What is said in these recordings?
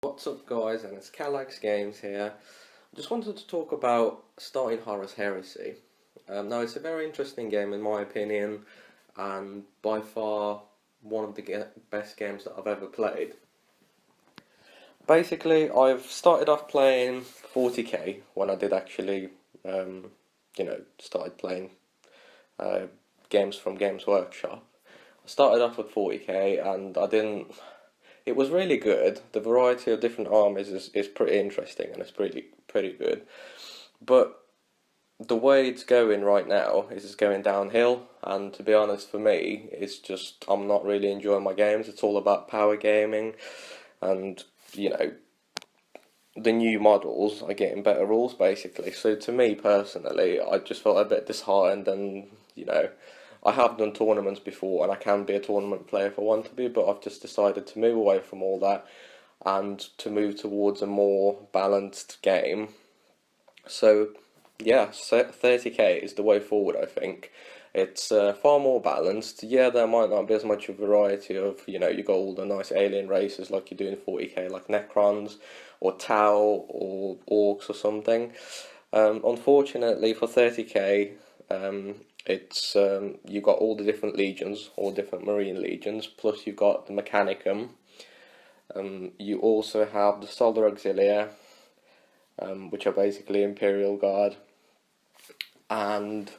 What's up guys, and it's Calax Games here. I just wanted to talk about starting Horus Heresy. Now it's a very interesting game in my opinion, and by far one of the best games that I've ever played. Basically, I've started off playing 40k when I did actually, started playing games from Games Workshop. I started off with 40k and it was really good. The variety of different armies is pretty interesting and it's pretty good. But the way it's going right now is it's going downhill, and to be honest, for me, it's just I'm not really enjoying my games. It's all about power gaming, and the new models are getting better rules basically. So to me personally, I just felt a bit disheartened, and I have done tournaments before and I can be a tournament player if I want to be, but I've just decided to move away from all that and to move towards a more balanced game. So yeah, 30k is the way forward, I think. It's far more balanced. Yeah, there might not be as much of a variety of, you got all the nice alien races like you do in 40k, like Necrons, or Tau, or Orcs or something. Unfortunately for 30k, it's you got all the different legions, all different marine legions, plus you've got the Mechanicum. You also have the Solar Auxilia, which are basically Imperial Guard, and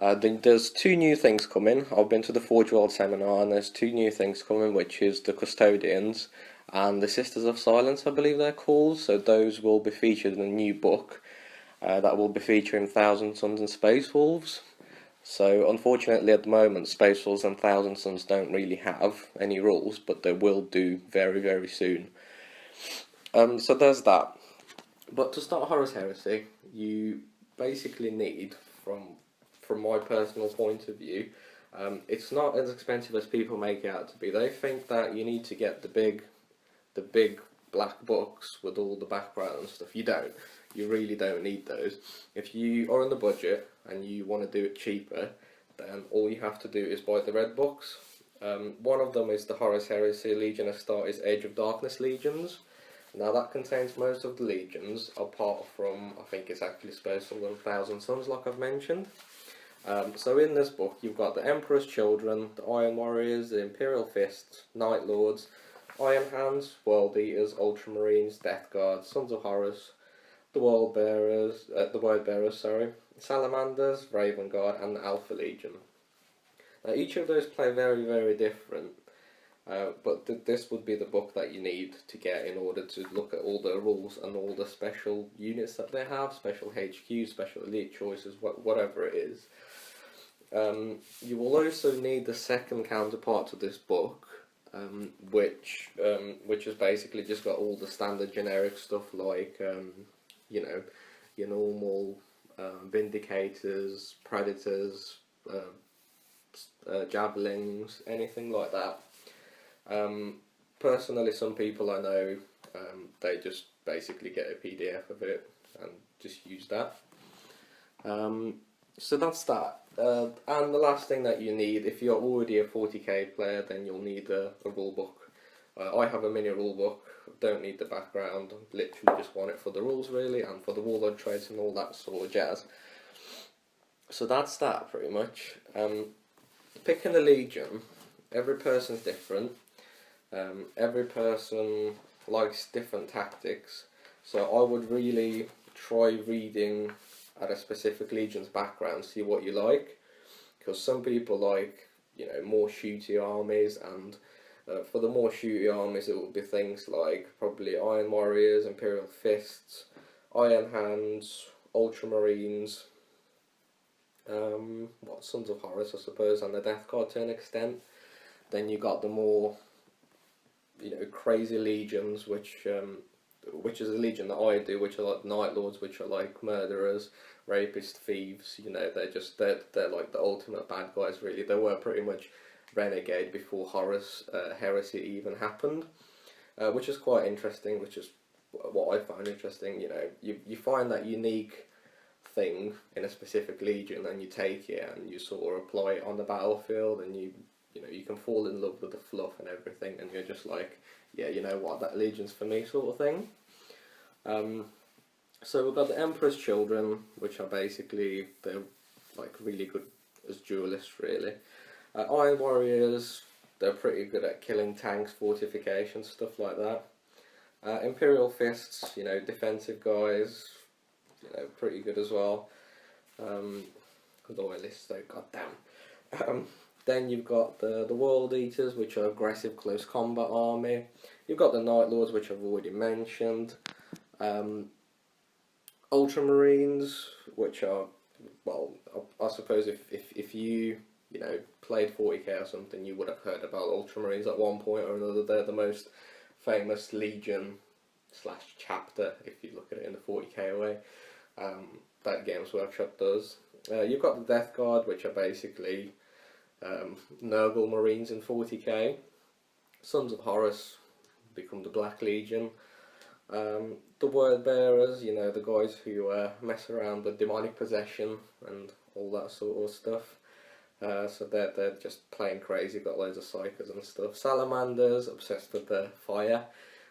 there's two new things coming. I've been to the Forge World seminar, and there's two new things coming, which is the Custodians and the Sisters of Silence, I believe they're called. So those will be featured in a new book that will be featuring Thousand Suns and Space Wolves. So unfortunately at the moment Space Wolves and Thousand Suns don't really have any rules, but they will do very, very soon. So there's that. But to start Horus Heresy, you basically need, from my personal point of view, it's not as expensive as people make it out to be. They think that you need to get the big black books with all the background and stuff. You don't. You really don't need those. If you are on the budget and you want to do it cheaper, then all you have to do is buy the red books. One of them is the Horus Heresy Legion Astartes Age of Darkness Legions. Now that contains most of the legions, apart from, I think it's actually Space Wolves and Thousand Suns, like I've mentioned. So in this book you've got the Emperor's Children, the Iron Warriors, the Imperial Fists, Night Lords, Iron Hands, World Eaters, Ultramarines, Death Guards, Sons of Horus, the Word Bearers, Salamanders, Raven Guard, and the Alpha Legion. Now each of those play very, very different. But this would be the book that you need to get in order to look at all the rules and all the special units that they have, special HQs, special elite choices, whatever it is. You will also need the second counterpart to this book, which has basically just got all the standard generic stuff like, your normal Vindicators, Predators, Javelins, anything like that. Personally, some people I know, they just basically get a PDF of it and just use that. So that's that. And the last thing that you need, if you're already a 40k player, then you'll need a rule book. I have a mini rule book, don't need the background, literally just want it for the rules really, and for the warlord traits and all that sort of jazz. So that's that pretty much. Picking a legion, every person's different. Every person likes different tactics, so I would really try reading at a specific legion's background, see what you like, because some people like, more shooty armies, and for the more shooty armies it will be things like probably Iron Warriors, Imperial Fists, Iron Hands, Ultramarines, Sons of Horus I suppose, and the Death Guard to an extent. Then you got the more crazy legions, which is a legion that I do, which are like Night Lords, which are like murderers, rapists, thieves. They're like the ultimate bad guys really. They were pretty much renegade before Horus Heresy even happened, which is quite interesting, which is what I find interesting. You find that unique thing in a specific legion and you take it and you sort of apply it on the battlefield, and you you know, you can fall in love with the fluff and everything, and you're just like, yeah, you know what, that Legion's for me, sort of thing. So we've got the Emperor's Children, which are basically, they're like really good as duelists, really. Iron Warriors, they're pretty good at killing tanks, fortifications, stuff like that. Imperial Fists, you know, defensive guys, you know, pretty good as well. Although my list though, goddamn. Then you've got the World Eaters, which are aggressive close combat army. You've got the Night Lords, which I've already mentioned. Ultramarines, which are, well, I suppose if you know, played 40k or something, you would have heard about Ultramarines at one point or another. They're the most famous Legion / chapter, if you look at it in the 40k way, that Games Workshop does. You've got the Death Guard, which are basically Nurgle Marines in 40k. Sons of Horus become the Black Legion. The Word Bearers, you know, the guys who mess around with demonic possession and all that sort of stuff. So they're just plain crazy, got loads of psychers and stuff. Salamanders, obsessed with the fire.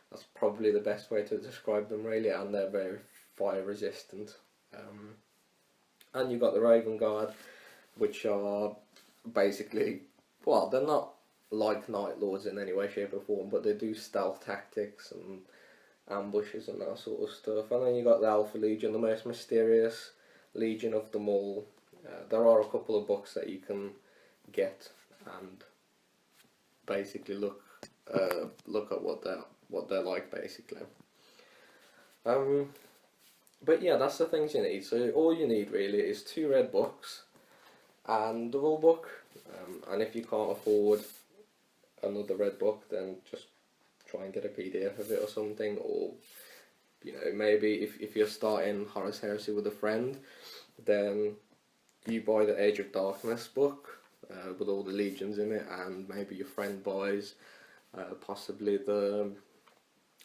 That's probably the best way to describe them, really, and they're very fire resistant. And you've got the Raven Guard, which are basically, well, they're not like Night Lords in any way, shape or form, but they do stealth tactics and ambushes and that sort of stuff. And then you got the Alpha Legion, the most mysterious legion of them all. There are a couple of books that you can get and basically look at what they're like, basically. But yeah, that's the things you need. So all you need really is 2 red books and the rule book. And if you can't afford another red book, then just try and get a PDF of it or something. Or, you know, maybe if you're starting Horus Heresy with a friend, then you buy the Age of Darkness book with all the legions in it, and maybe your friend buys possibly the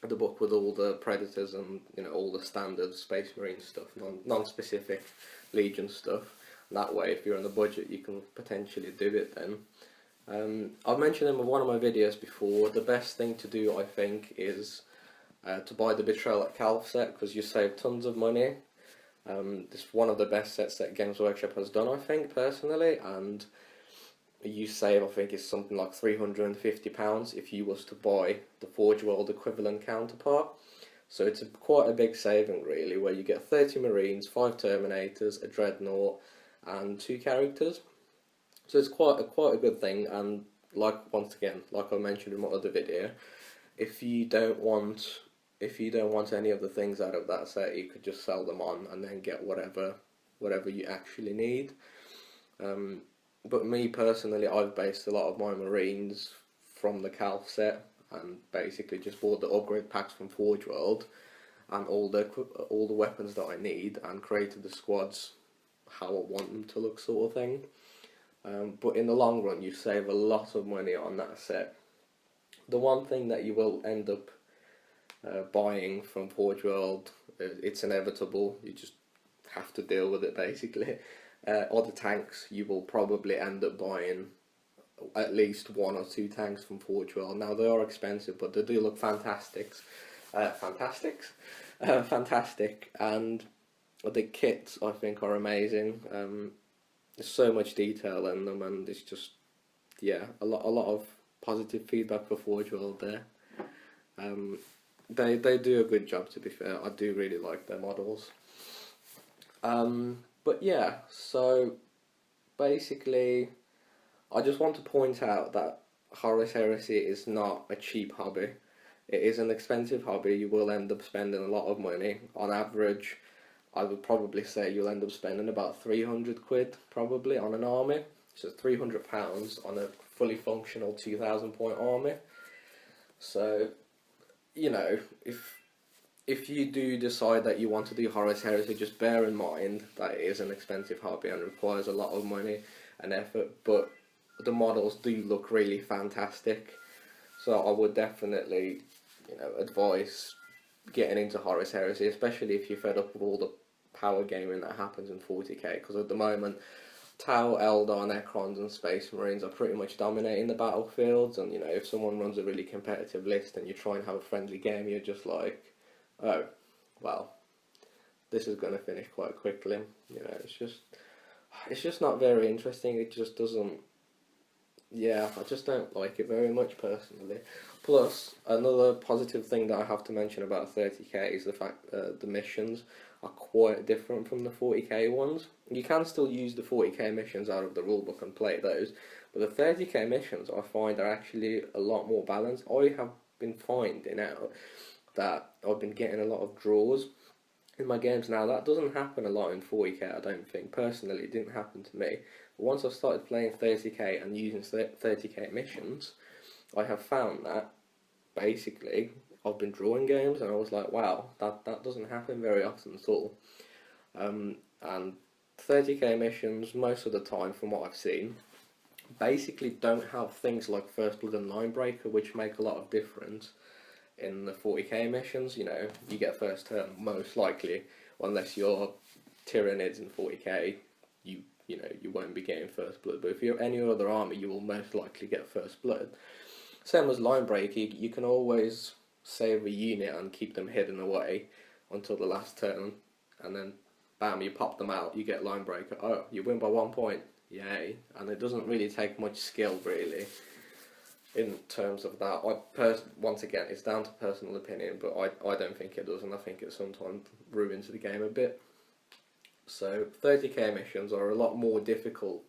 book with all the predators and, you know, all the standard Space Marine stuff, non-specific legion stuff. And that way, if you're on a budget, you can potentially do it then. I've mentioned in one of my videos before, the best thing to do, I think, is to buy the Betrayal at Calf set, because you save tons of money. It's one of the best sets that Games Workshop has done, I think, personally, and you save, I think it's something like £350 if you was to buy the Forge World equivalent counterpart. So it's quite a big saving, really, where you get 30 Marines, 5 Terminators, a Dreadnought, and 2 characters. So it's quite a good thing, and once again, like I mentioned in my other video, if you don't want any of the things out of that set, you could just sell them on and then get whatever you actually need. But me personally, I've based a lot of my Marines from the Calf set, and basically just bought the upgrade packs from Forge World and all the weapons that I need, and created the squads how I want them to look, sort of thing. But in the long run, you save a lot of money on that set. The one thing that you will end up buying from Forge World, it's inevitable, you just have to deal with it, basically. Other tanks, you will probably end up buying at least 1 or 2 tanks from Forge World. Now, they are expensive, but they do look fantastic, and the kits, I think, are amazing. There's so much detail in them, and it's just, yeah, a lot of positive feedback for Forge World there. They do a good job, to be fair. I do really like their models. But yeah, so basically, I just want to point out that Horus Heresy is not a cheap hobby. It is an expensive hobby. You will end up spending a lot of money. On average, I would probably say you'll end up spending about 300 quid probably on an army. So £300 on a fully functional 2,000 point army. So, you know, if you do decide that you want to do Horus Heresy, just bear in mind that it is an expensive hobby and requires a lot of money and effort, but the models do look really fantastic. So I would definitely, you know, advise getting into Horus Heresy, especially if you're fed up with all the power gaming that happens in 40k, because at the moment Tau, Eldar, Necrons and Space Marines are pretty much dominating the battlefields, and you know, if someone runs a really competitive list and you try and have a friendly game, you're just like, oh, well, this is going to finish quite quickly. You know, it's just not very interesting. It just doesn't. Yeah, I just don't like it very much personally. Plus, another positive thing that I have to mention about 30k is the fact the missions are quite different from the 40k ones. You can still use the 40k missions out of the rulebook and play those, but the 30k missions I find are actually a lot more balanced. I have been finding out that I've been getting a lot of draws in my games now. That doesn't happen a lot in 40k, I don't think. Personally, it didn't happen to me. But once I started playing 30k and using 30k missions, I have found that basically I've been drawing games, and I was like, wow, that doesn't happen very often at all. And 30k missions, most of the time, from what I've seen, basically don't have things like First Blood and Linebreaker, which make a lot of difference in the 40k missions. You know, you get first turn most likely, unless you're Tyranids in 40k, you know, you won't be getting First Blood. But if you're any other army, you will most likely get First Blood. Same as Linebreaker, you can always save a unit and keep them hidden away until the last turn, and then bam, you pop them out, you get Linebreaker. Oh, you win by 1 point, yay! And it doesn't really take much skill really in terms of that. Once again, it's down to personal opinion, but I don't think it does, and I think it sometimes ruins the game a bit. So 30k missions are a lot more difficult,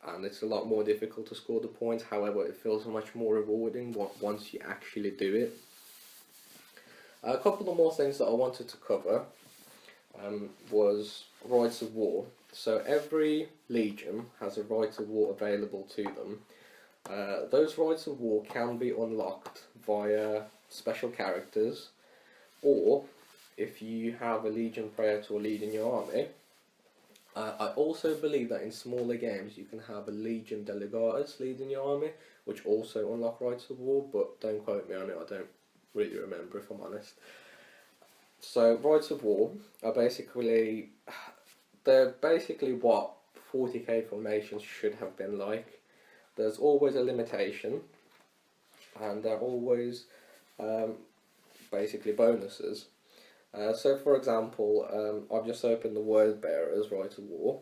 and it's a lot more difficult to score the points. However, it feels much more rewarding once you actually do it. A couple of more things that I wanted to cover was Rights of War. So every legion has a right of war available to them. Those Rights of War can be unlocked via special characters, or if you have a Legion Praetor leading your army. I also believe that in smaller games you can have a Legion Delegatus leading your army, which also unlock Rights of War, but don't quote me on it, I don't really remember if I'm honest. So Rights of War are basically, they're basically what 40k formations should have been like. There's always a limitation, and they're always basically bonuses. So for example, I've just opened the Word Bearers Right of War,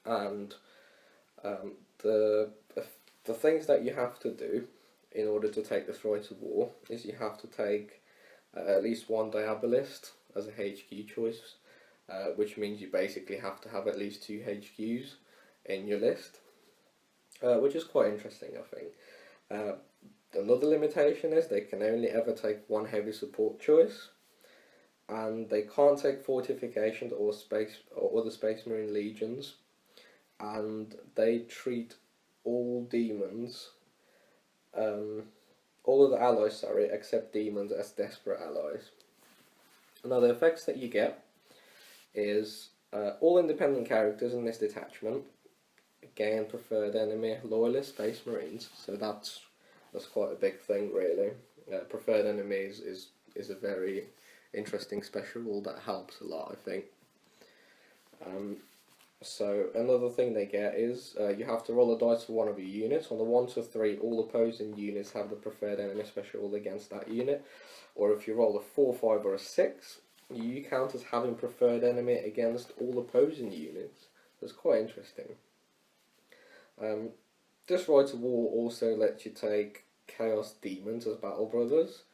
and the things that you have to do in order to take this Right of War is you have to take at least one Diabolist as a HQ choice, which means you basically have to have at least 2 HQs in your list, which is quite interesting, I think. Another limitation is they can only ever take 1 heavy support choice, and they can't take fortifications or other Space Marine legions, and they treat all demons, all of the allies, sorry, except demons, as desperate allies. Now the effects that you get is all independent characters in this detachment gain preferred enemy loyalist Space Marines, so that's quite a big thing really. Preferred enemies is a very interesting special rule that helps a lot, I think. So another thing they get is you have to roll a dice for one of your units. On the 1 to 3, all opposing units have the preferred enemy special rule against that unit. Or if you roll a 4, 5 or a 6, you count as having preferred enemy against all opposing units. That's quite interesting. This Right of War also lets you take Chaos Demons as Battle Brothers,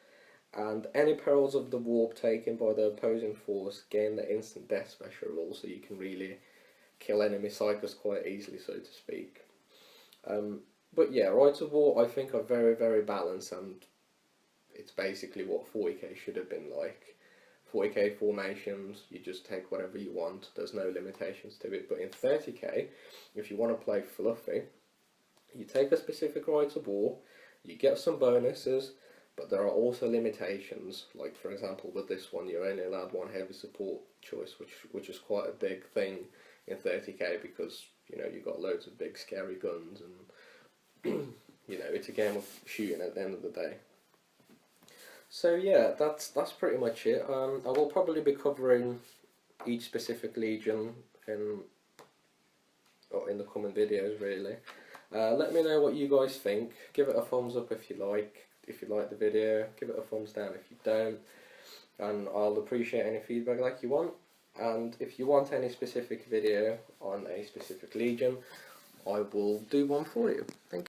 and any perils of the warp taken by the opposing force gain the instant death special rule, so you can really kill enemy psychers quite easily, so to speak. But yeah, Rights of War I think are very, very balanced, and it's basically what 40k should have been like. 40k formations, you just take whatever you want, there's no limitations to it. But in 30k, if you want to play fluffy, you take a specific Rights of War, you get some bonuses, but there are also limitations. Like for example with this one, you're only allowed 1 heavy support choice, which is quite a big thing in 30k, because you know you've got loads of big scary guns, and you know it's a game of shooting at the end of the day. So yeah, that's pretty much it. I will probably be covering each specific legion in or in the coming videos really. Let me know what you guys think. Give it a thumbs up if you like the video. Give it a thumbs down if you don't, and I'll appreciate any feedback like you want. And if you want any specific video on a specific legion, I will do one for you. Thank you.